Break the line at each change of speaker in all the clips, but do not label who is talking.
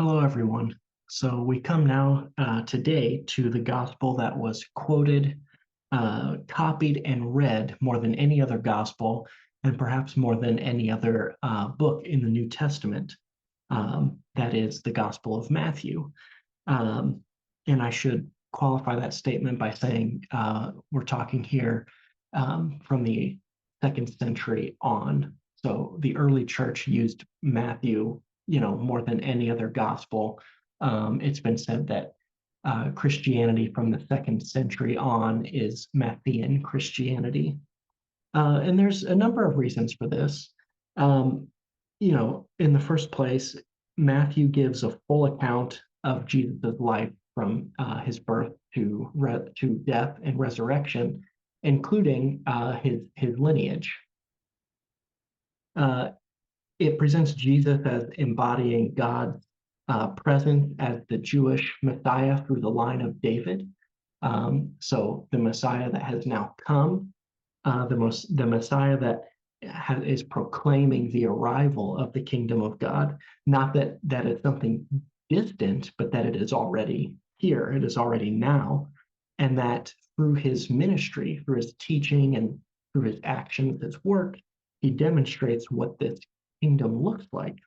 Hello, everyone. So we come now today to the gospel that was quoted, copied, and read more than any other gospel, and perhaps more than any other book in the New Testament. That is the Gospel of Matthew. Um, and I should qualify that statement by saying we're talking here from the second century on. So the early church used Matthew, more than any other gospel. It's been said that Christianity from the second century on is Matthean Christianity. And there's a number of reasons for this. Um, in the first place, Matthew gives a full account of Jesus' life from his birth to death and resurrection, including his lineage. Uh, it presents Jesus as embodying God's presence as the Jewish Messiah through the line of David. So the Messiah that has now come, the Messiah that is proclaiming the arrival of the kingdom of God. Not that it's something distant, but that it is already here. It is already now, and that through his ministry, through his teaching, and through his actions, his work, he demonstrates what this kingdom looks like.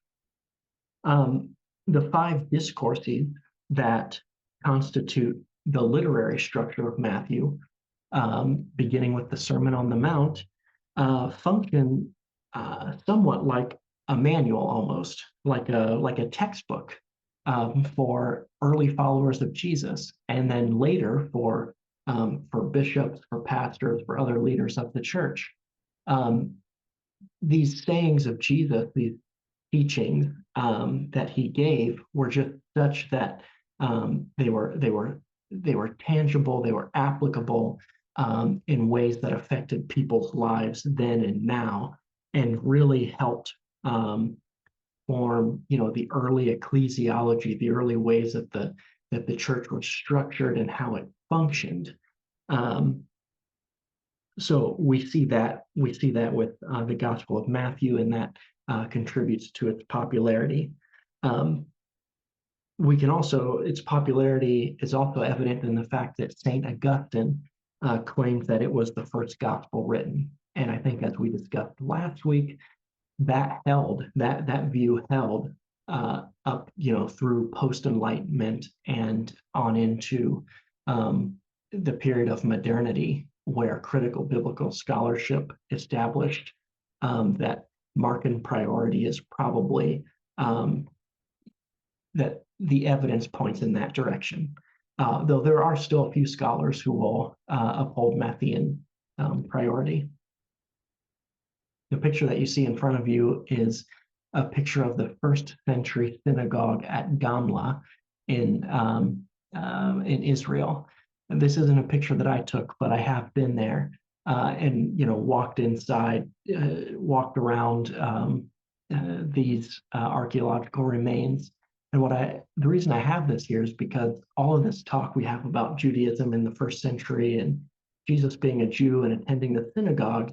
The five discourses that constitute the literary structure of Matthew, beginning with the Sermon on the Mount, function somewhat like a manual, almost like a textbook for early followers of Jesus, and then later for bishops, for pastors, for other leaders of the church. Um, these sayings of Jesus, these teachings that he gave, were just such that they were tangible, they were applicable in ways that affected people's lives then and now, and really helped form, the early ecclesiology, the early ways that the church was structured and how it functioned. Um, so we see that with the Gospel of Matthew, and that contributes to its popularity. Um, its popularity is also evident in the fact that Saint Augustine claims that it was the first gospel written, and I think, as we discussed last week, that view held up, through post Enlightenment and on into the period of modernity, where critical biblical scholarship established that Markan priority is probably that the evidence points in that direction. Though there are still a few scholars who will uphold Matthean priority. The picture that you see in front of you is a picture of the first century synagogue at Gamla in Israel. And this isn't a picture that I took, but I have been there and walked inside, walked around these archaeological remains. And the reason I have this here is because all of this talk we have about Judaism in the first century and Jesus being a Jew and attending the synagogue,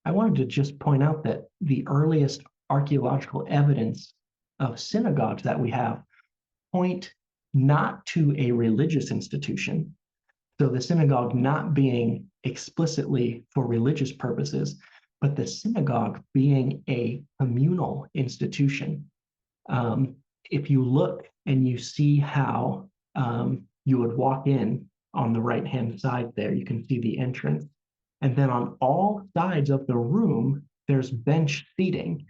I wanted to just point out that the earliest archaeological evidence of synagogues that we have point not to a religious institution. So the synagogue not being explicitly for religious purposes, but the synagogue being a communal institution. If you look and you see how you would walk in on the right-hand side there, you can see the entrance. And then on all sides of the room, there's bench seating.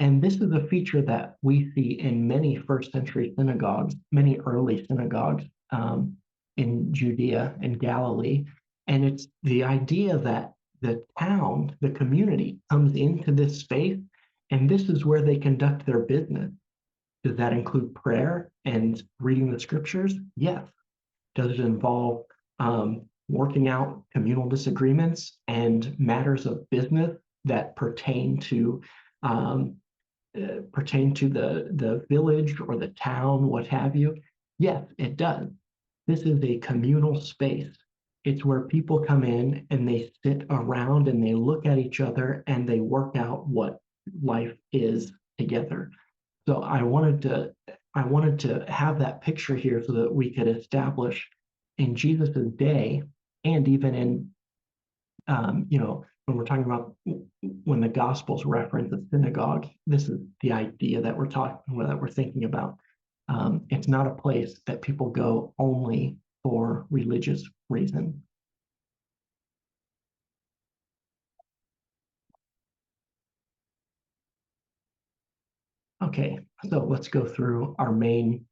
And this is a feature that we see in many first century synagogues, many early synagogues in Judea and Galilee. And it's the idea that the town, the community, comes into this space, and this is where they conduct their business. Does that include prayer and reading the scriptures? Yes. Does it involve working out communal disagreements and matters of business that pertain to the village or the town, what have you? Yes, it does. This is a communal space. It's where people come in and they sit around and they look at each other and they work out what life is together. So I wanted to I wanted to have that picture here so that we could establish in Jesus's day, and even in when we're talking about when the Gospels reference the synagogue, this is the idea that we're thinking about. It's not a place that people go only for religious reason. Okay, so let's go through our main.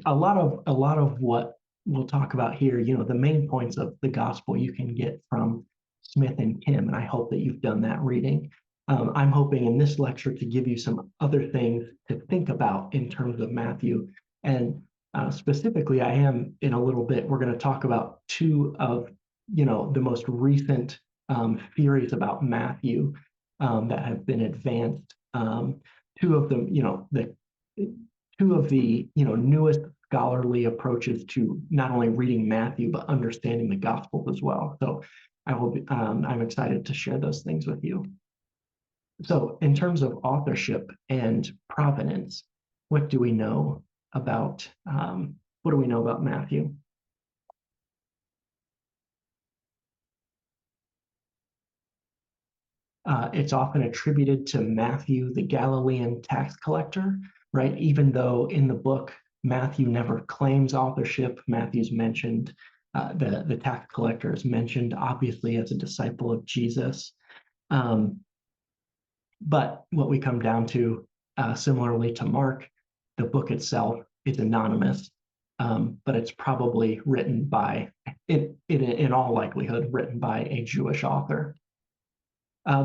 A lot of what we'll talk about here. The main points of the gospel you can get from Smith and Kim, and I hope that you've done that reading. I'm hoping in this lecture to give you some other things to think about in terms of Matthew, and specifically, I am in a little bit. We're going to talk about two of the most recent theories about Matthew that have been advanced. Two of them, the two of the newest scholarly approaches to not only reading Matthew but understanding the Gospels as well. So I'm excited to share those things with you. So, in terms of authorship and provenance, what do we know about Matthew? It's often attributed to Matthew, the Galilean tax collector, right? Even though in the book, Matthew never claims authorship, Matthew's mentioned, the tax collector is mentioned, obviously, as a disciple of Jesus. But what we come down to, similarly to Mark, the book itself is anonymous, but it's probably written by, in all likelihood, written by a Jewish author.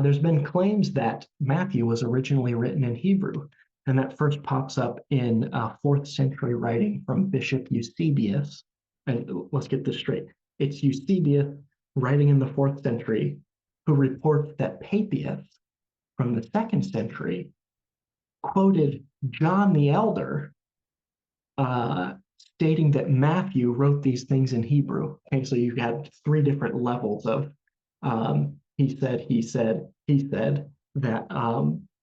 There's been claims that Matthew was originally written in Hebrew, and that first pops up in 4th century writing from Bishop Eusebius. And let's get this straight. It's Eusebius writing in the 4th century who reports that Papias from the 2nd century quoted John the Elder stating that Matthew wrote these things in Hebrew. Okay, so you had 3 different levels of he said that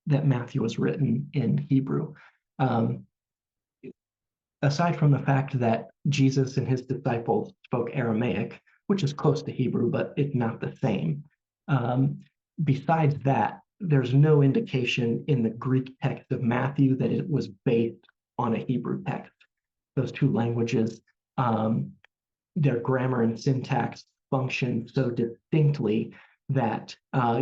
that Matthew was written in Hebrew. Aside from the fact that Jesus and his disciples spoke Aramaic, which is close to Hebrew, but it's not the same. Besides that, there's no indication in the Greek text of Matthew that it was based on a Hebrew text. Those two languages, their grammar and syntax function so distinctly that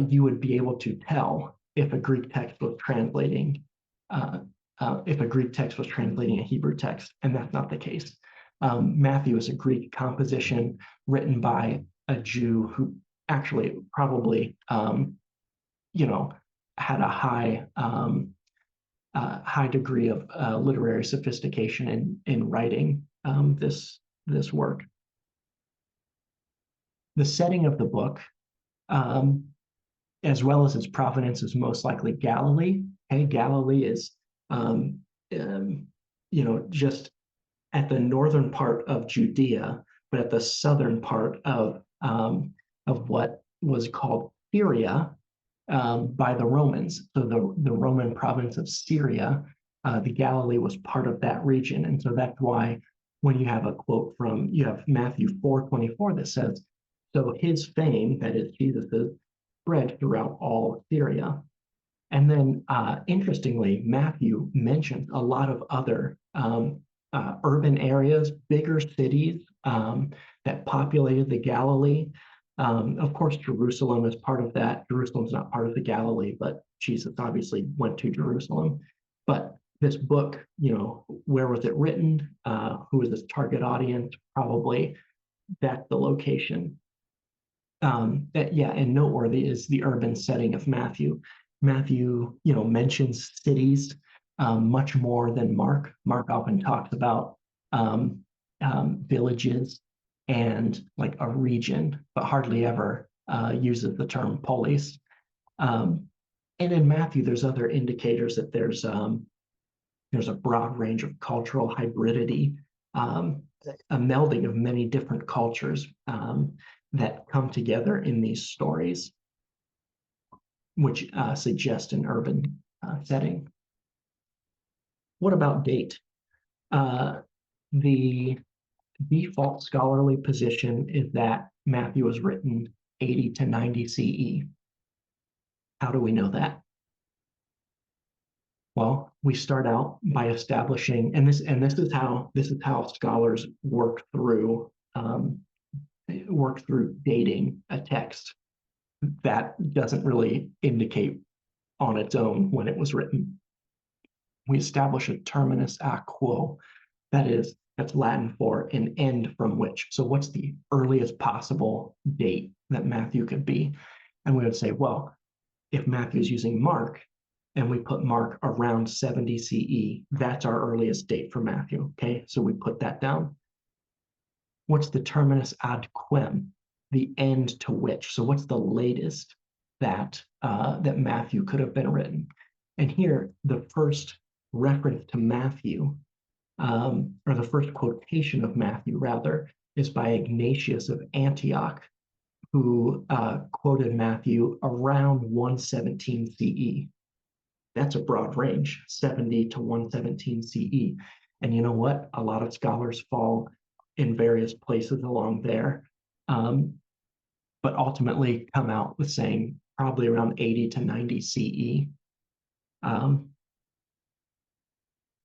you would be able to tell if a Greek text was translating a Hebrew text, and that's not the case. Matthew is a Greek composition written by a Jew who actually probably had a high degree of literary sophistication in writing this work. The setting of the book, as well as its provenance, is most likely Galilee. Okay, Galilee is, just at the northern part of Judea, but at the southern part of what was called Syria by the Romans. So the Roman province of Syria, the Galilee was part of that region, and so that's why when you have a quote you have Matthew 4:24 that says, "So his fame," that is Jesus's, "spread throughout all Syria." And then, interestingly, Matthew mentions a lot of other urban areas, bigger cities that populated the Galilee. Of course, Jerusalem is part of that. Jerusalem's not part of the Galilee, but Jesus obviously went to Jerusalem. But this book, where was it written? Who is its target audience? Probably that's the location. And noteworthy is the urban setting of Matthew. Matthew, mentions cities much more than Mark. Mark often talks about villages and like a region, but hardly ever uses the term polis. And in Matthew, there's other indicators that there's a broad range of cultural hybridity, a melding of many different cultures that come together in these stories, which suggest an urban setting. What about date? The default scholarly position is that Matthew was written 80 to 90 CE. How do we know that? Well, we start out by establishing, and this is how scholars work through dating a text. That doesn't really indicate on its own when it was written. We establish a terminus a quo, that's Latin for an end from which. So what's the earliest possible date that Matthew could be? And we would say, well, if Matthew's using Mark and we put Mark around 70 CE, that's our earliest date for Matthew. Okay, so we put that down. What's the terminus ad quem? The end to which. So what's the latest that Matthew could have been written? And here, the first reference to Matthew, or the first quotation of Matthew, rather, is by Ignatius of Antioch, who quoted Matthew around 117 CE. That's a broad range, 70 to 117 CE. And you know what? A lot of scholars fall in various places along there, but ultimately come out with saying probably around 80 to 90 CE.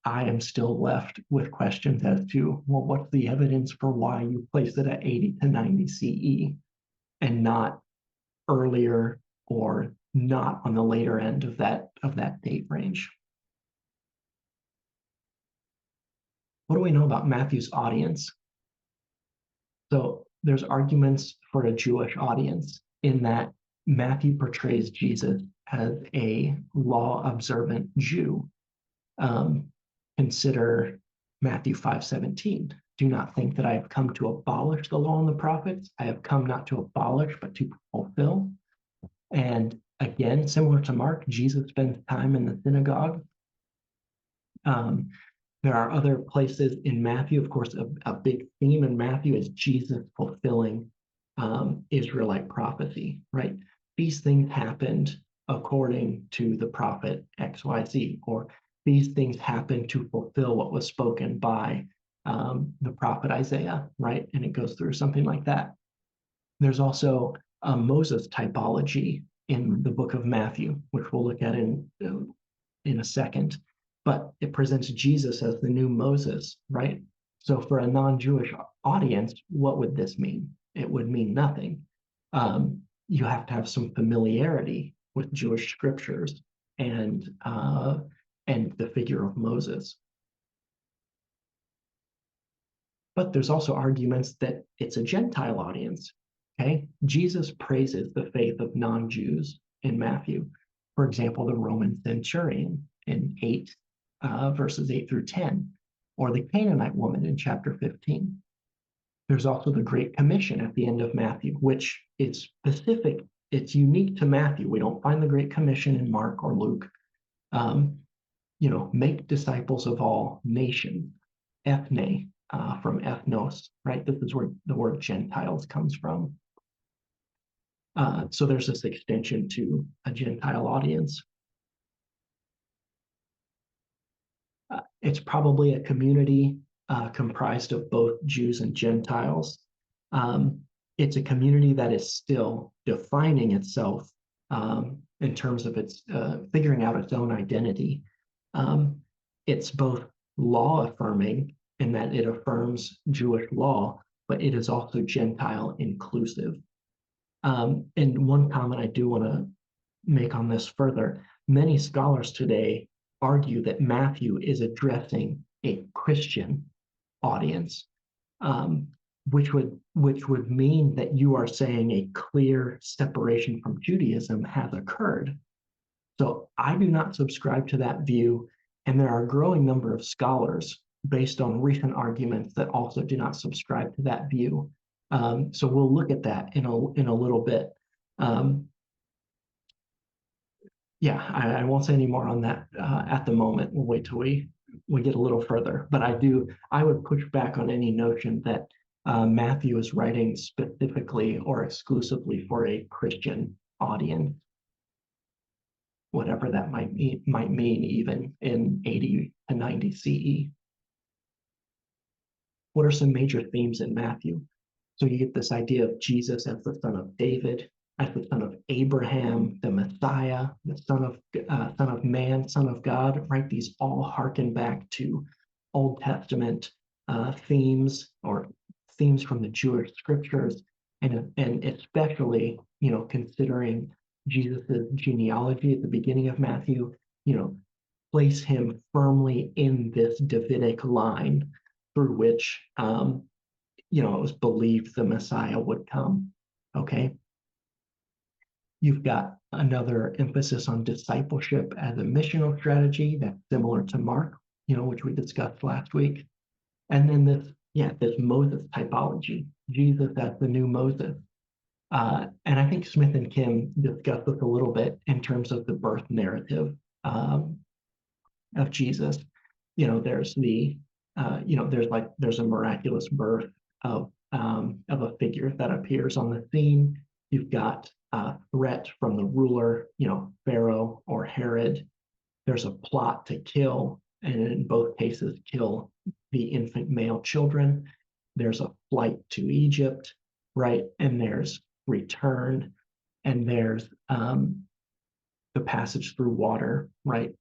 I am still left with questions as to, well, what's the evidence for why you place it at 80 to 90 CE and not earlier or not on the later end of that date range? What do we know about Matthew's audience? So there's arguments for a Jewish audience in that Matthew portrays Jesus as a law-observant Jew. Consider Matthew 5:17. Do not think that I have come to abolish the law and the prophets. I have come not to abolish, but to fulfill. And again, similar to Mark, Jesus spends time in the synagogue. There are other places in Matthew. Of course, a big theme in Matthew is Jesus fulfilling Israelite prophecy, right? These things happened according to the prophet XYZ, or these things happened to fulfill what was spoken by the prophet Isaiah, right? And it goes through something like that. There's also a Moses typology in the book of Matthew, which we'll look at in a second, but it presents Jesus as the new Moses, right? So for a non-Jewish audience, what would this mean? It would mean nothing. You have to have some familiarity with Jewish scriptures and the figure of Moses. But there's also arguments that it's a Gentile audience. Okay, Jesus praises the faith of non-Jews in Matthew. For example, the Roman centurion in verses 8 through 10, or the Canaanite woman in chapter 15. There's also the Great Commission at the end of Matthew, which is specific. It's unique to Matthew. We don't find the Great Commission in Mark or Luke. Make disciples of all nations, ethne, from ethnos, right? This is where the word Gentiles comes from. So there's this extension to a Gentile audience. It's probably a community comprised of both Jews and Gentiles. It's a community that is still defining itself in terms of its figuring out its own identity. It's both law affirming in that it affirms Jewish law, but it is also Gentile inclusive. And one comment I do want to make on this further, many scholars today argue that Matthew is addressing a Christian audience, which would mean that you are saying a clear separation from Judaism has occurred. So I do not subscribe to that view, and there are a growing number of scholars based on recent arguments that also do not subscribe to that view. So we'll look at that in a little bit. I won't say any more on that at the moment. We'll wait till we get a little further. But I would push back on any notion that Matthew is writing specifically or exclusively for a Christian audience, whatever that might mean even in 80 to 90 CE. What are some major themes in Matthew? So you get this idea of Jesus as the son of David, as the son of Abraham, the Messiah, the son of man, son of God, right? These all harken back to Old Testament themes, or themes from the Jewish scriptures, and especially, considering Jesus's genealogy at the beginning of Matthew, you know, place him firmly in this Davidic line through which, it was believed the Messiah would come. Okay. You've got another emphasis on discipleship as a missional strategy that's similar to Mark, which we discussed last week. And then this Moses typology, Jesus as the new Moses. And I think Smith and Kim discussed this a little bit in terms of the birth narrative of Jesus. There's there's a miraculous birth of a figure that appears on the scene. You've got a threat from the ruler, Pharaoh or Herod. There's a plot to kill, and in both cases, kill the infant male children. There's a flight to Egypt, right? And there's return, and there's the passage through water, right?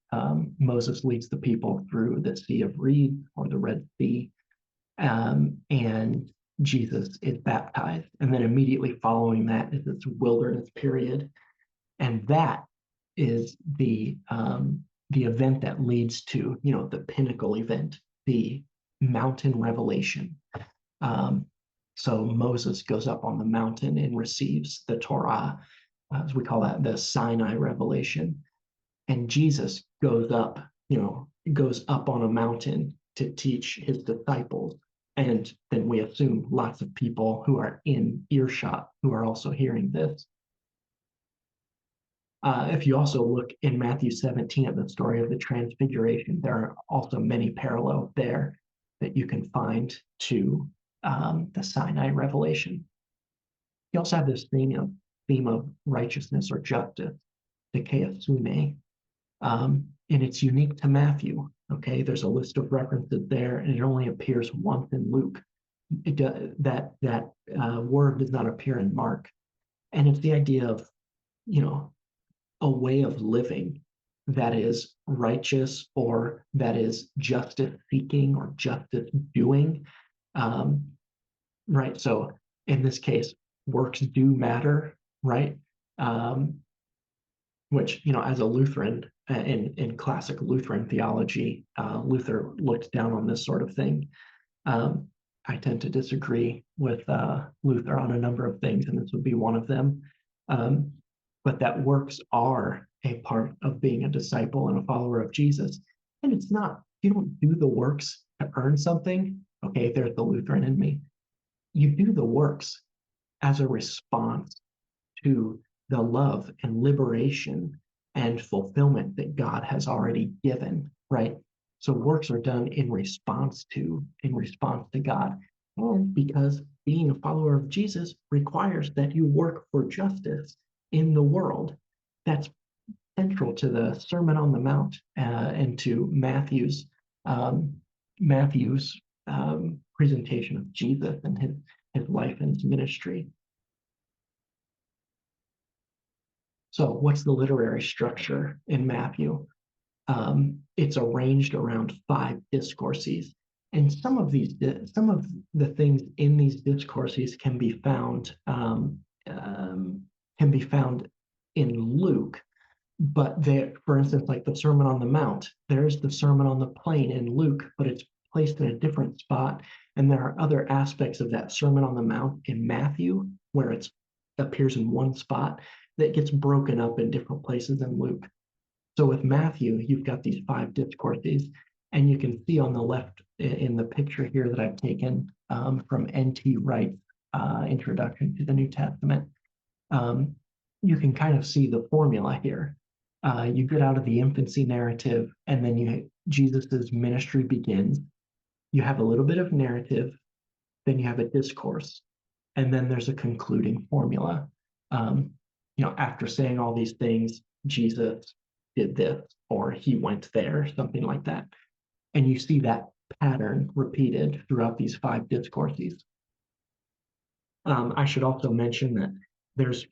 Moses leads the people through the Sea of Reeds, or the Red Sea, and Jesus is baptized. And then immediately following that is this wilderness period. And that is the event that leads to, the pinnacle event, the mountain revelation. So Moses goes up on the mountain and receives the Torah, as we call that, the Sinai revelation. And Jesus goes up on a mountain to teach his disciples. And then we assume lots of people who are in earshot who are also hearing this. If you also look in Matthew 17 at the story of the Transfiguration, there are also many parallels there that you can find to the Sinai revelation. You also have this theme of righteousness or justice, dikaiosune, and it's unique to Matthew. Okay, there's a list of references there, and it only appears once in Luke. That word does not appear in Mark, and it's the idea of, a way of living that is righteous, or that is justice seeking or justice doing. Right. So in this case, works do matter, right? Which, as a Lutheran, in classic Lutheran theology, Luther looked down on this sort of thing. I tend to disagree with Luther on a number of things, and this would be one of them. But that works are a part of being a disciple and a follower of Jesus. And it's not, you don't do the works to earn something. Okay, there's the Lutheran in me. You do the works as a response to the love and liberation and fulfillment that God has already given, right? So works are done in response to God. And because being a follower of Jesus requires that you work for justice in the world. That's central to the Sermon on the Mount, and to Matthew's presentation of Jesus and his life and his ministry. So what's the literary structure in Matthew? It's arranged around 5 discourses. And some of the things in these discourses can be found in Luke, but there, for instance, like the Sermon on the Mount, there's the Sermon on the Plain in Luke, but it's placed in a different spot. And there are other aspects of that Sermon on the Mount in Matthew where it appears in one spot that gets broken up in different places in Luke. So with Matthew, you've got these 5 discourses, and you can see on the left in the picture here that I've taken from N.T. Wright's Introduction to the New Testament. You can kind of see the formula here. You get out of the infancy narrative, and then Jesus's ministry begins. You have a little bit of narrative, then you have a discourse, and then there's a concluding formula. After saying all these things, Jesus did this, or he went there, something like that. And you see that pattern repeated throughout these 5 discourses. I should also mention that there's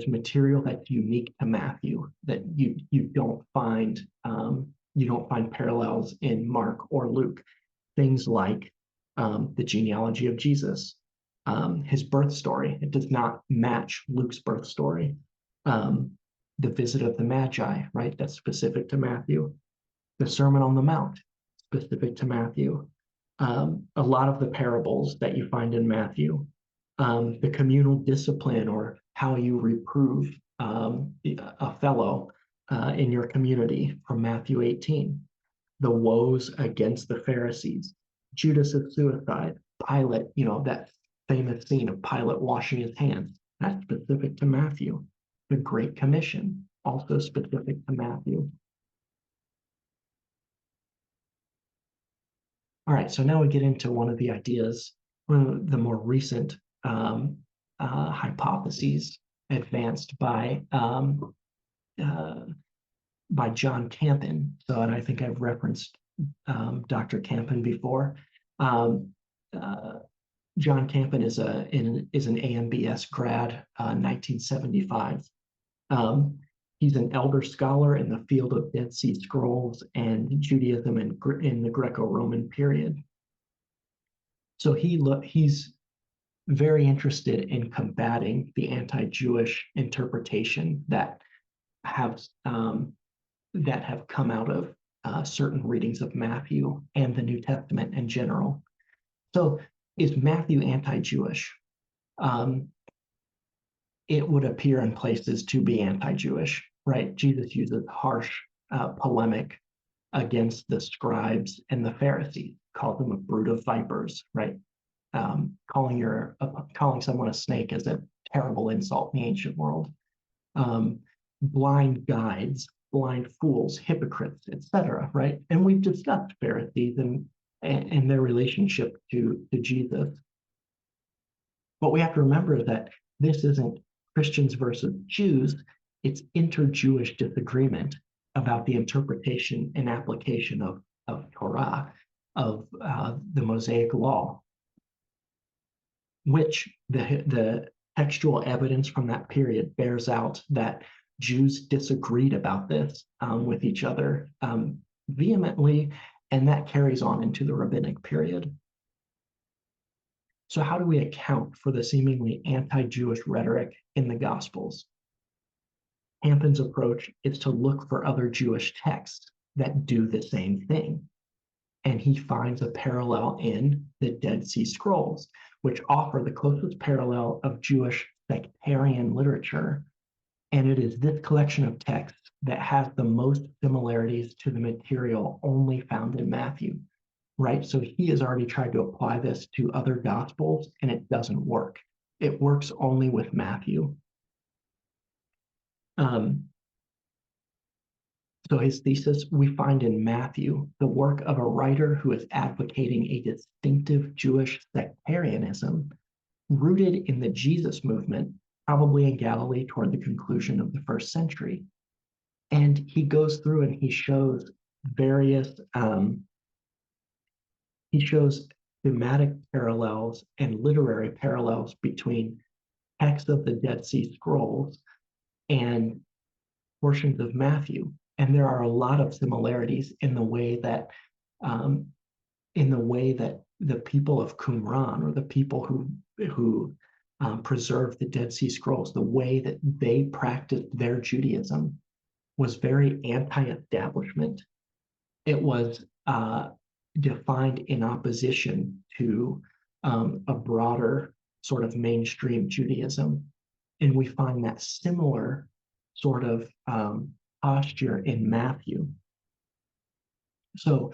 material that's unique to Matthew that you don't find parallels in Mark or Luke. Things like the genealogy of Jesus, his birth story. It does not match Luke's birth story. The visit of the Magi, right? That's specific to Matthew. The Sermon on the Mount, specific to Matthew. A lot of the parables that you find in Matthew, the communal discipline or how you reprove a fellow in your community from Matthew 18, the woes against the Pharisees, Judas's suicide, Pilate, that famous scene of Pilate washing his hands, that's specific to Matthew. The Great Commission, also specific to Matthew. All right, so now we get into one of the ideas, one of the more recent hypotheses advanced by John Campen. So, and I think I've referenced Dr. Campen before. John Campen is an AMBS grad, 1975. He's an elder scholar in the field of Dead Sea Scrolls and Judaism in the Greco-Roman period. So he's very interested in combating the anti-Jewish interpretation that have come out of certain readings of Matthew and the New Testament in general. So is Matthew anti-Jewish? It would appear in places to be anti-Jewish, right? Jesus uses harsh polemic against the scribes and the Pharisees, calls them a brood of vipers, right? Calling someone a snake is a terrible insult in the ancient world. Blind guides, blind fools, hypocrites, etc., right? And we've discussed Pharisees and their relationship to Jesus. What we have to remember is that this isn't Christians versus Jews, it's inter-Jewish disagreement about the interpretation and application of Torah, of the Mosaic Law, which the textual evidence from that period bears out that Jews disagreed about this with each other vehemently, and that carries on into the rabbinic period. So how do we account for the seemingly anti-Jewish rhetoric in the Gospels? Campen's approach is to look for other Jewish texts that do the same thing. And he finds a parallel in the Dead Sea Scrolls, which offer the closest parallel of Jewish sectarian literature. And it is this collection of texts that has the most similarities to the material only found in Matthew. Right? So he has already tried to apply this to other Gospels, and it doesn't work. It works only with Matthew. So his thesis, we find in Matthew the work of a writer who is advocating a distinctive Jewish sectarianism rooted in the Jesus movement, probably in Galilee toward the conclusion of the 1st century. And he goes through and he shows various thematic parallels and literary parallels between texts of the Dead Sea Scrolls and portions of Matthew. And there are a lot of similarities in the way that the people of Qumran, or the people who preserved the Dead Sea Scrolls, the way that they practiced their Judaism was very anti-establishment. It was defined in opposition to a broader sort of mainstream Judaism. And we find that similar sort of posture in Matthew. So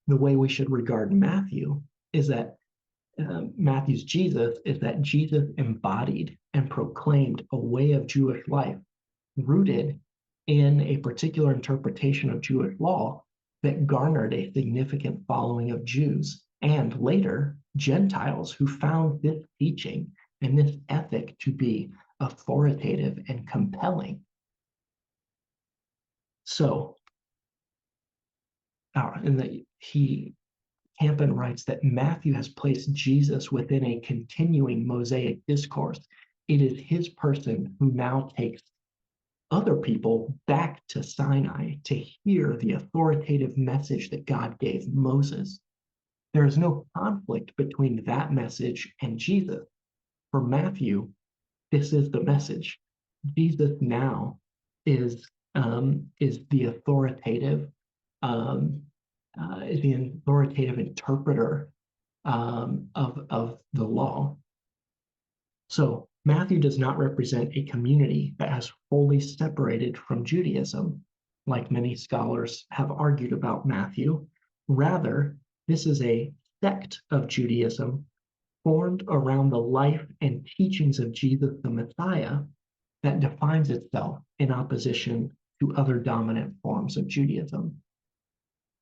the way we should regard Matthew is that Matthew's Jesus is that Jesus embodied and proclaimed a way of Jewish life rooted in a particular interpretation of Jewish law that garnered a significant following of Jews and later Gentiles who found this teaching and this ethic to be authoritative and compelling. So, and he Campen writes that Matthew has placed Jesus within a continuing Mosaic discourse. It is his person who now takes other people back to Sinai to hear the authoritative message that God gave Moses. There is no conflict between that message and Jesus. For Matthew, this is the message. Jesus now is the authoritative interpreter of the law. So Matthew does not represent a community that has fully separated from Judaism, like many scholars have argued about Matthew. Rather, this is a sect of Judaism formed around the life and teachings of Jesus the Messiah that defines itself in opposition to other dominant forms of Judaism.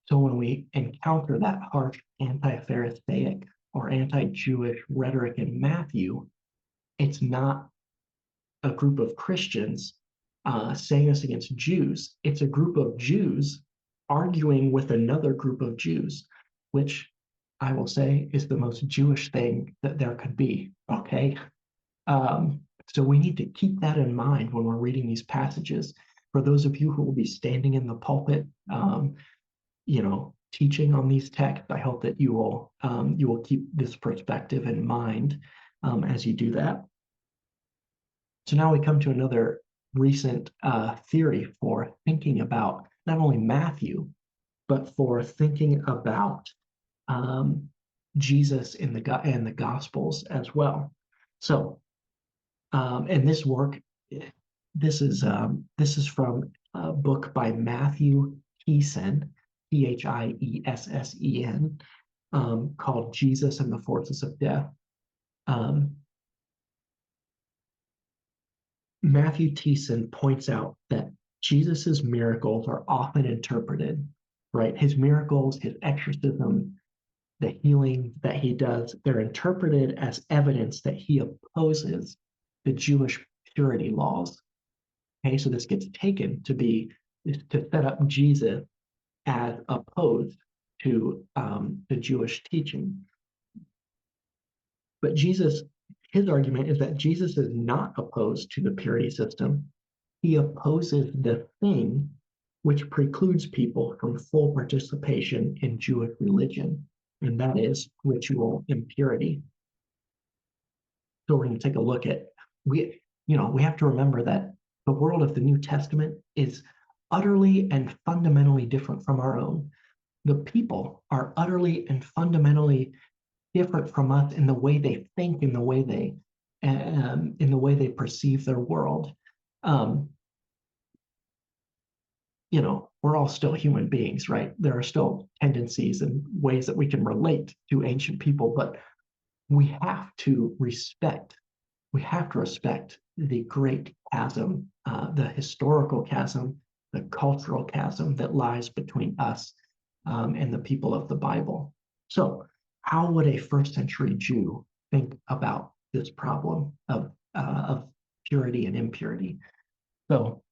So when we encounter that harsh anti-Pharisaic or anti-Jewish rhetoric in Matthew, it's not a group of Christians saying this against Jews. It's a group of Jews arguing with another group of Jews, which I will say is the most Jewish thing that there could be, okay? So we need to keep that in mind when we're reading these passages. For those of you who will be standing in the pulpit, teaching on these texts, I hope that you will keep this perspective in mind as you do that. So now we come to another recent theory for thinking about not only Matthew, but for thinking about Jesus in the Gospels as well. So, and this work, this is from a book by Matthew Thiesen, Thiesen, called Jesus and the Forces of Death. Matthew Thiesen points out that Jesus's miracles are often interpreted, right? His miracles, his exorcism, the healing that he does, they're interpreted as evidence that he opposes the Jewish purity laws. Okay, so this gets taken to set up Jesus as opposed to the Jewish teaching. But his argument is that Jesus is not opposed to the purity system. He opposes the thing which precludes people from full participation in Jewish religion, and that is ritual impurity. So we're going to take a look at, we have to remember that the world of the New Testament is utterly and fundamentally different from our own. The people are utterly and fundamentally different from us in the way they think, in the way they perceive their world. We're all still human beings, right? There are still tendencies and ways that we can relate to ancient people, but we have to respect the great chasm, the historical chasm, the cultural chasm that lies between us and the people of the Bible. So how would a first century Jew think about this problem of purity and impurity? So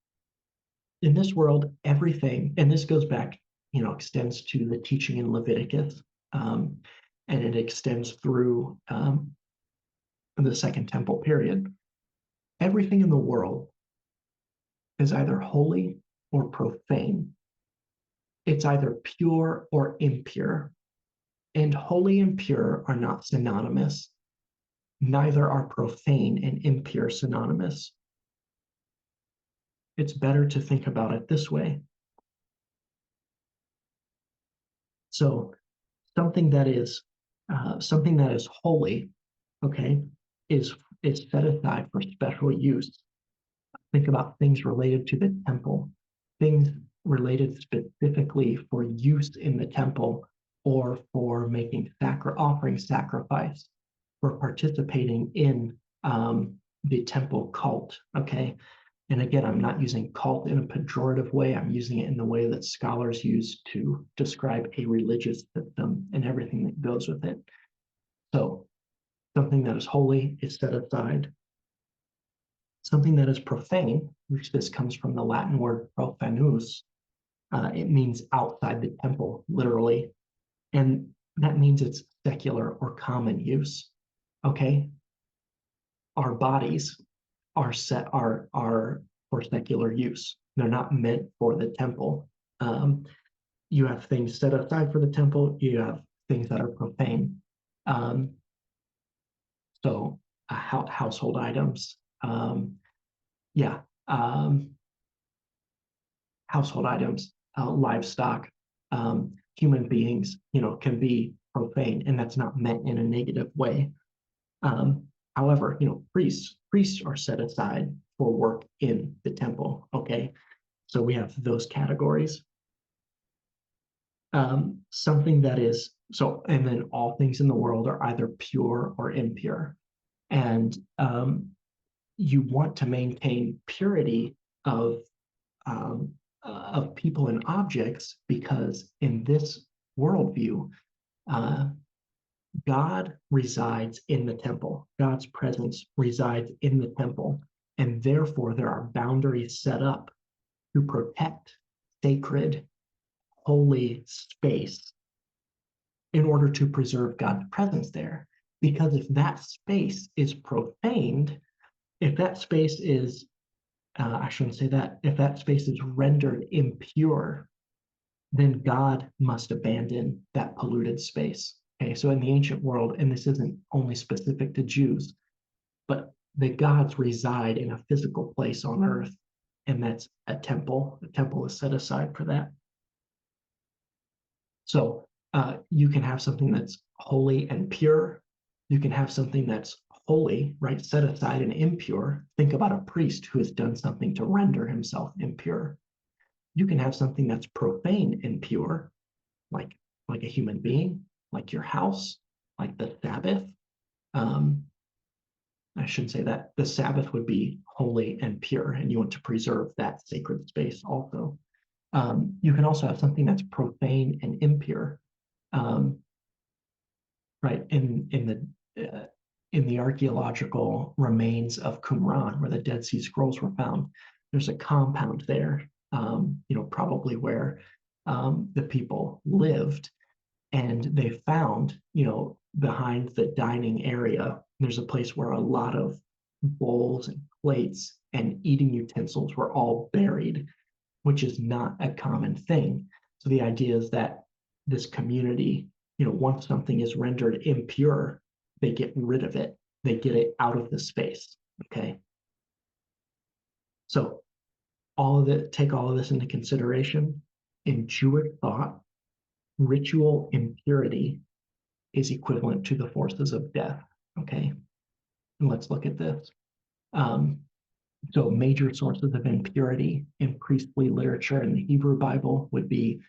in this world, everything, and this goes back, extends to the teaching in Leviticus, and it extends through the Second Temple period. Everything in the world is either holy or profane. It's either pure or impure. And holy and pure are not synonymous. Neither are profane and impure synonymous. It's better to think about it this way. So something that is holy, okay, is set aside for special use. Think about things related to the temple, things related specifically for use in the temple, or for making offering sacrifice, for participating in the temple cult, okay? And again, I'm not using cult in a pejorative way. I'm using it in the way that scholars use to describe a religious system and everything that goes with it. So something that is holy is set aside. Something that is profane, which this comes from the Latin word profanus, it means outside the temple, literally. And that means it's secular or common use. Okay, our bodies are for secular use. They're not meant for the temple. Um, you have things set aside for the temple. You have things that are profane. Um, so household items, yeah, um, household items, livestock, human beings, can be profane, and that's not meant in a negative way. Um, However, priests are set aside for work in the temple. Okay, so we have those categories. Something that is so, and then all things in the world are either pure or impure, and you want to maintain purity of um, of people and objects because in this worldview, uh, God resides in the temple. God's presence resides in the temple. And therefore, there are boundaries set up to protect sacred, holy space in order to preserve God's presence there. Because if that space is profaned, if that space is, I shouldn't say that, if that space is rendered impure, then God must abandon that polluted space. Okay, so in the ancient world, and this isn't only specific to Jews, but the gods reside in a physical place on earth, and that's a temple. The temple is set aside for that. So you can have something that's holy and pure. You can have something that's holy, right, set aside and impure. Think about a priest who has done something to render himself impure. You can have something that's profane and pure, like a human being, like your house, like the Sabbath. Um, I shouldn't say that. The Sabbath would be holy and pure, and you want to preserve that sacred space also. You can also have something that's profane and impure, um, right? In the archaeological remains of Qumran, where the Dead Sea Scrolls were found, there's a compound there, probably where the people lived, and they found, behind the dining area, there's a place where a lot of bowls and plates and eating utensils were all buried, which is not a common thing. So the idea is that this community, once something is rendered impure, they get rid of it, they get it out of the space. Okay. So take all of this into consideration. In Jewish thought, ritual impurity is equivalent to the forces of death. Okay, and let's look at this. So major sources of impurity in priestly literature in the Hebrew Bible would be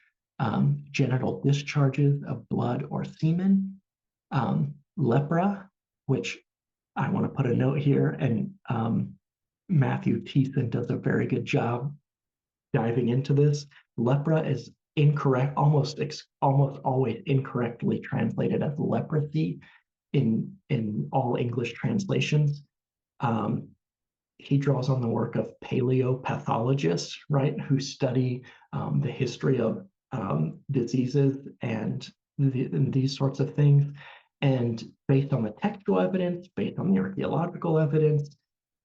genital discharges of blood or semen, lepra, which I want to put a note here, and Matthew Thiessen does a very good job diving into this. Lepra is incorrect, almost always incorrectly translated as leprosy in all English translations. Um, he draws on the work of paleopathologists, right, who study the history of diseases and these sorts of things. And based on the textual evidence, based on the archaeological evidence,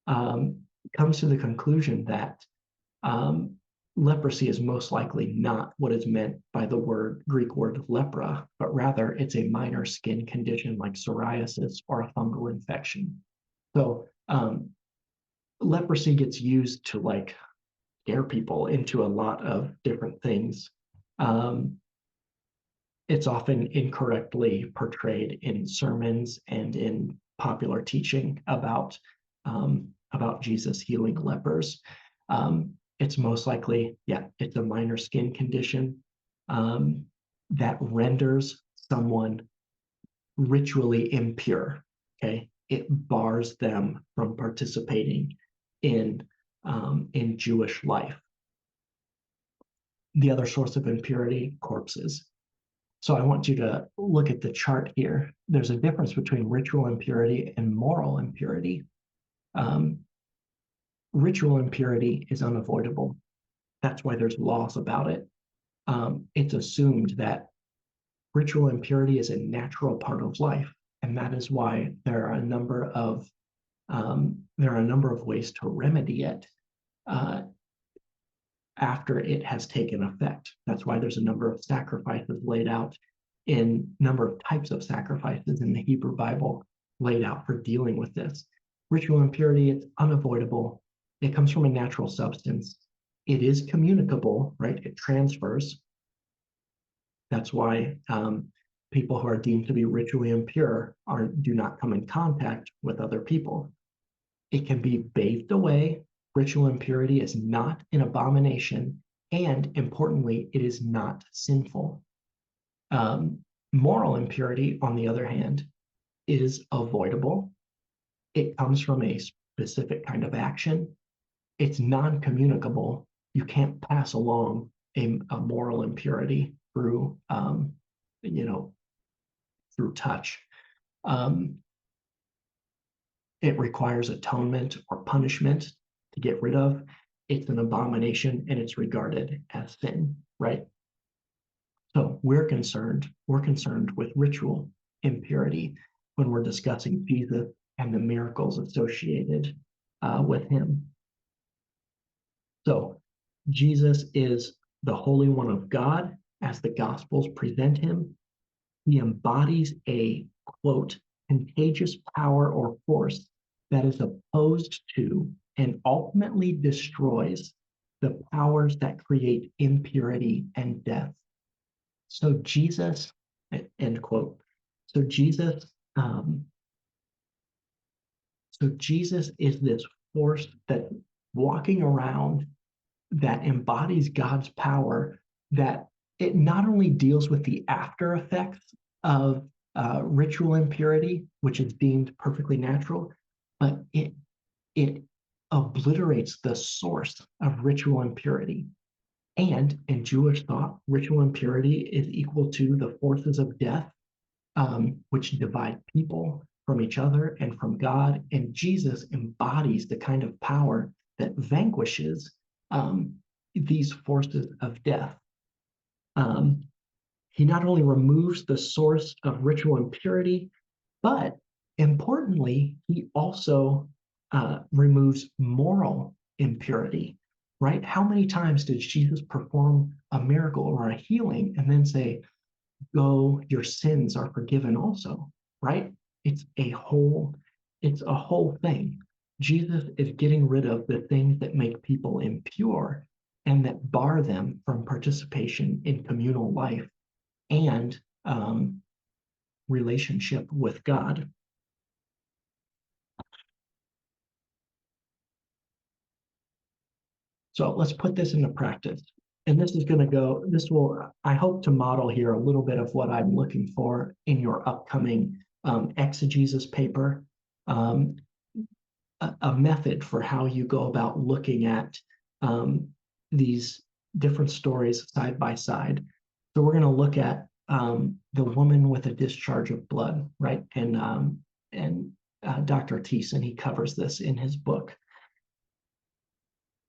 comes to the conclusion that um, leprosy is most likely not what is meant by the Greek word lepra, but rather it's a minor skin condition like psoriasis or a fungal infection. So leprosy gets used to like scare people into a lot of different things. Um, it's often incorrectly portrayed in sermons and in popular teaching about Jesus healing lepers. It's most likely, yeah, it's a minor skin condition that renders someone ritually impure. Okay, it bars them from participating in Jewish life. The other source of impurity, corpses. So I want you to look at the chart here. There's a difference between ritual impurity and moral impurity. Um, Ritual impurity is unavoidable. That's why there's laws about it. It's assumed that ritual impurity is a natural part of life, and that is why there are a number of ways to remedy it uh, after it has taken effect. That's why there's a number of sacrifices laid out in number of types of sacrifices in the Hebrew Bible laid out for dealing with this. Ritual impurity, it's unavoidable. It comes from a natural substance. It is communicable, right? It transfers. That's why people who are deemed to be ritually impure do not come in contact with other people. It can be bathed away. Ritual impurity is not an abomination, and importantly, it is not sinful. Moral impurity, on the other hand, is avoidable. It comes from a specific kind of action. It's non-communicable. You can't pass along a moral impurity through, through touch. It requires atonement or punishment to get rid of. It's an abomination and it's regarded as sin, right? So we're concerned with ritual impurity when we're discussing Jesus and the miracles associated with him. So Jesus is the Holy One of God as the Gospels present him. He embodies a, quote, contagious power or force that is opposed to and ultimately destroys the powers that create impurity and death. So Jesus, end quote. So Jesus is this force that walking around that embodies God's power, that it not only deals with the after effects of ritual impurity, which is deemed perfectly natural, but it obliterates the source of ritual impurity. And in Jewish thought, ritual impurity is equal to the forces of death, which divide people from each other and from God. And Jesus embodies the kind of power that vanquishes these forces of death. He not only removes the source of ritual impurity, but importantly, he also removes moral impurity, right? How many times did Jesus perform a miracle or a healing and then say, go, your sins are forgiven also, right? It's a whole thing. Jesus is getting rid of the things that make people impure and that bar them from participation in communal life and relationship with God. So let's put this into practice. And this will, I hope to model here a little bit of what I'm looking for in your upcoming exegesis paper, a method for how you go about looking at these different stories side by side. So we're going to look at the woman with a discharge of blood, right? And Dr. Thiessen, he covers this in his book.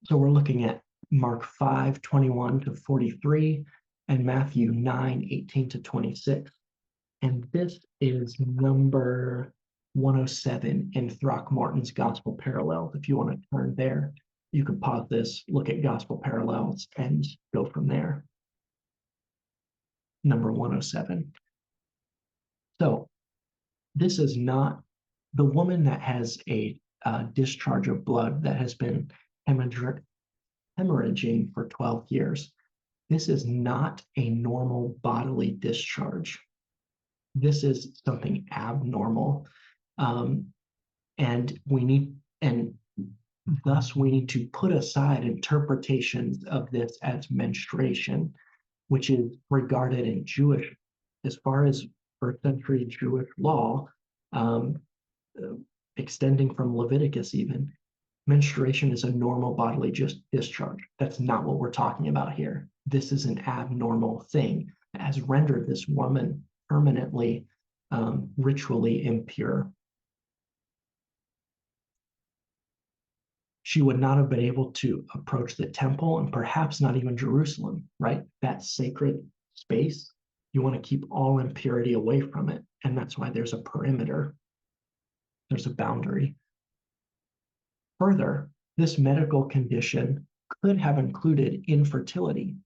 So we're looking at Mark 5:21 to 43 and Matthew 9:18 to 26. And this is number 107 in Throckmorton's Gospel Parallels. If you want to turn there, you can pause this, look at Gospel Parallels, and go from there. Number 107. So this is not the woman that has a discharge of blood that has been hemorrhaging for 12 years. This is not a normal bodily discharge. This is something abnormal. And thus we need to put aside interpretations of this as menstruation, which is regarded in Jewish, as far as first century Jewish law, extending from Leviticus even, menstruation is a normal bodily discharge. That's not what we're talking about here. This is an abnormal thing that has rendered this woman permanently ritually impure. She would not have been able to approach the temple and perhaps not even Jerusalem, right? That sacred space. You want to keep all impurity away from it. And that's why there's a perimeter, there's a boundary. Further, this medical condition could have included infertility.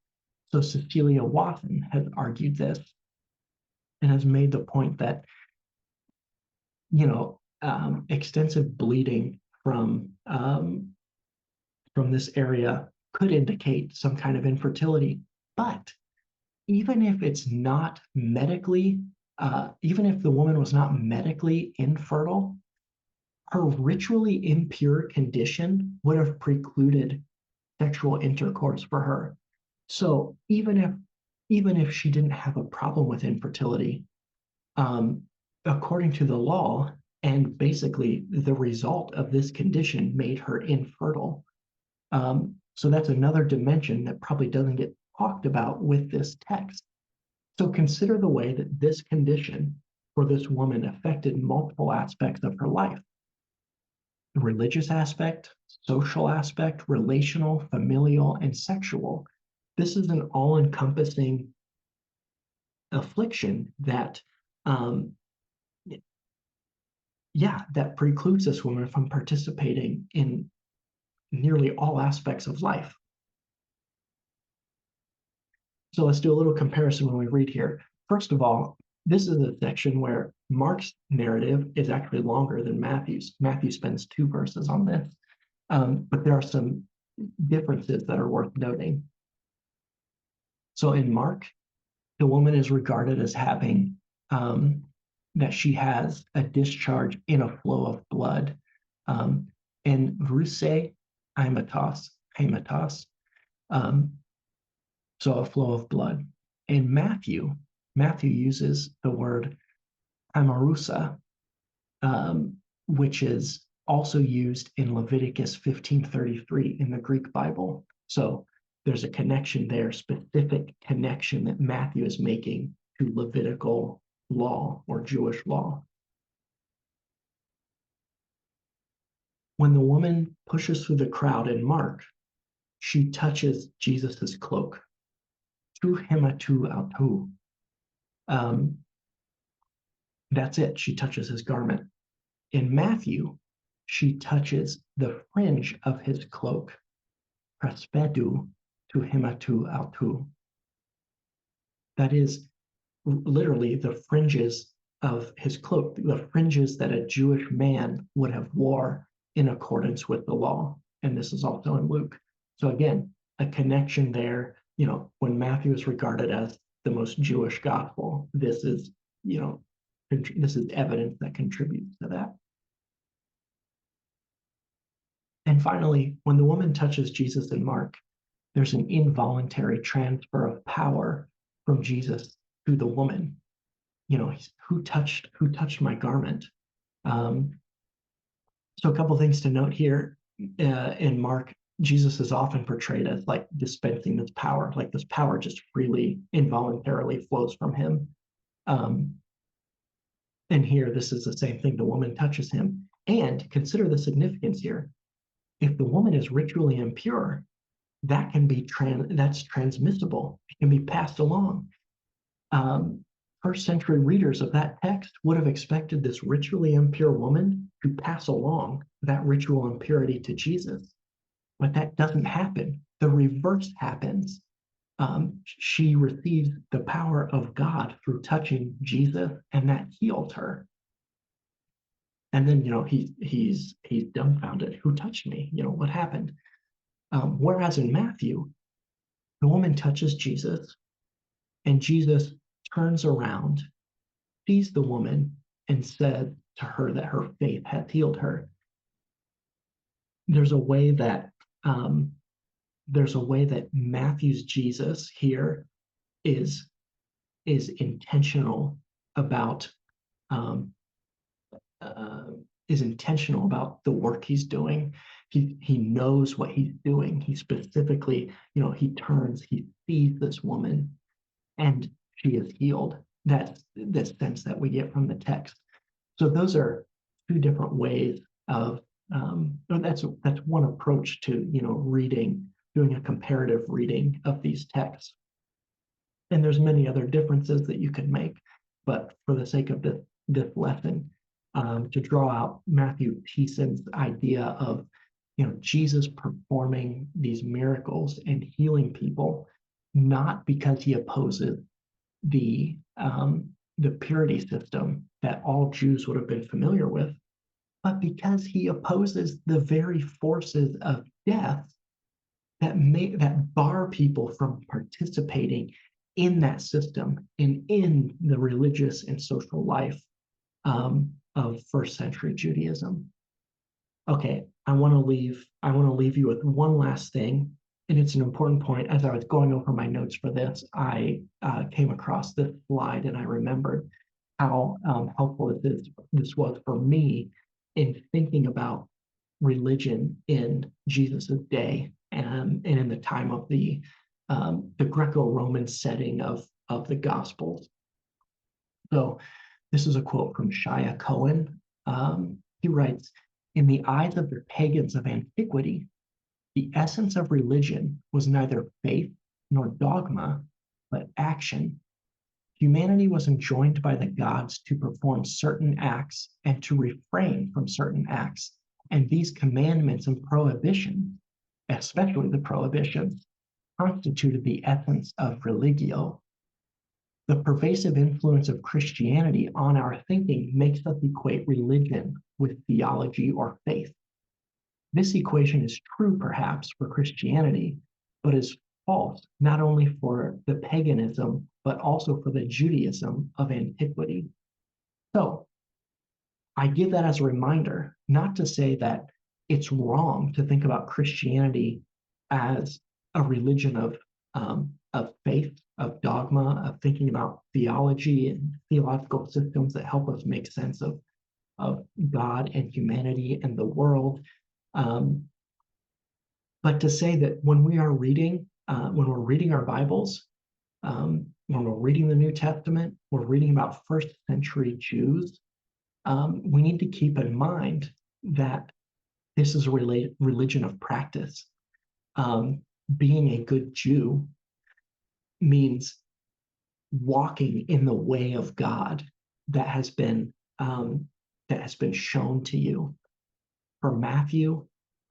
So Cecilia Watson has argued this and has made the point that, extensive bleeding from this area could indicate some kind of infertility. But even if it's not medically, even if the woman was not medically infertile, her ritually impure condition would have precluded sexual intercourse for her. So even if she didn't have a problem with infertility, according to the law, and basically the result of this condition made her infertile. So that's another dimension that probably doesn't get talked about with this text. So consider the way that this condition for this woman affected multiple aspects of her life. The religious aspect, social aspect, relational, familial, and sexual. This is an all-encompassing affliction that, that precludes this woman from participating in nearly all aspects of life. So let's do a little comparison when we read here. First of all, this is a section where Mark's narrative is actually longer than Matthew's. Matthew spends 2 verses on this, but there are some differences that are worth noting. So in Mark, the woman is regarded as having, that she has a discharge in a flow of blood. In ruse hematos, so a flow of blood. In Matthew uses the word amarusa, which is also used in Leviticus 15:33 in the Greek Bible. So there's a connection there, specific connection that Matthew is making to Levitical law or Jewish law. When the woman pushes through the crowd in Mark, she touches Jesus's cloak. Tu hematu autu. That's it. She touches his garment. In Matthew, she touches the fringe of his cloak. Prespedu tu hematu autu. That is literally the fringes of his cloak, the fringes that a Jewish man would have wore in accordance with the law. And this is also in Luke. So again, a connection there. When Matthew is regarded as the most Jewish gospel, this is evidence that contributes to that. And finally, when the woman touches Jesus in Mark, there's an involuntary transfer of power from Jesus to the woman. Who touched my garment? So a couple things to note here. In Mark, Jesus is often portrayed as like dispensing this power, like this power just freely, involuntarily flows from him. And here, this is the same thing. The woman touches him. And consider the significance here. If the woman is ritually impure, that can be that's transmissible. It can be passed along. First century readers of that text would have expected this ritually impure woman to pass along that ritual impurity to Jesus. But that doesn't happen. The reverse happens. She receives the power of God through touching Jesus, and that heals her. And then, he's dumbfounded. Who touched me? What happened? Whereas in Matthew, the woman touches Jesus, and Jesus turns around, sees the woman, and said to her that her faith hath healed her. There's a way that Matthew's Jesus here is intentional about the work he's doing. He knows what he's doing. He specifically, he turns, he sees this woman, and she is healed. That's the sense that we get from the text. So those are 2 different ways of that's one approach to doing a comparative reading of these texts. And there's many other differences that you could make, but for the sake of this lesson, to draw out Matthew Thiessen's idea of, Jesus performing these miracles and healing people, not because he opposes the purity system that all Jews would have been familiar with, but because he opposes the very forces of death that bar people from participating in that system and in the religious and social life of first century Judaism. Okay, I want to leave you with one last thing, and it's an important point. As I was going over my notes for this, I came across this slide, and I remembered how helpful this was for me in thinking about religion in Jesus's day and in the time of the Greco-Roman setting of the Gospels. So this is a quote from Shia Cohen. He writes, "In the eyes of the pagans of antiquity, the essence of religion was neither faith nor dogma, but action. Humanity was enjoined by the gods to perform certain acts and to refrain from certain acts, and these commandments and prohibitions, especially the prohibitions, constituted the essence of religio. The pervasive influence of Christianity on our thinking makes us equate religion with theology or faith. This equation is true, perhaps, for Christianity, but is false not only for the paganism, but also for the Judaism of antiquity." So I give that as a reminder, not to say that it's wrong to think about Christianity as a religion of faith, of dogma, of thinking about theology and theological systems that help us make sense of God and humanity and the world. But to say that when we're reading our Bibles, when we're reading the New Testament, we're reading about first century Jews, we need to keep in mind that this is a religion of practice. Being a good Jew means walking in the way of God that has been shown to you. For Matthew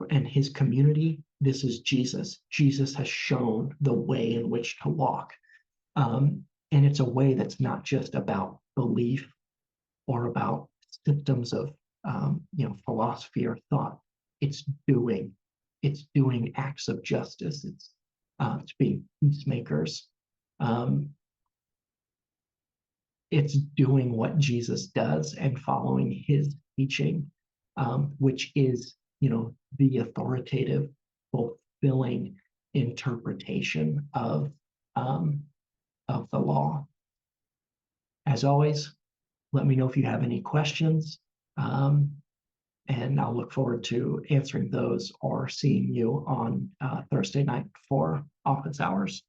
and his community, this is Jesus. Jesus has shown the way in which to walk. And it's a way that's not just about belief or about systems of philosophy or thought. It's doing acts of justice. It's being peacemakers. It's doing what Jesus does and following his teaching, which is, the authoritative, fulfilling interpretation of the law. As always, let me know if you have any questions, and I'll look forward to answering those or seeing you on Thursday night for office hours.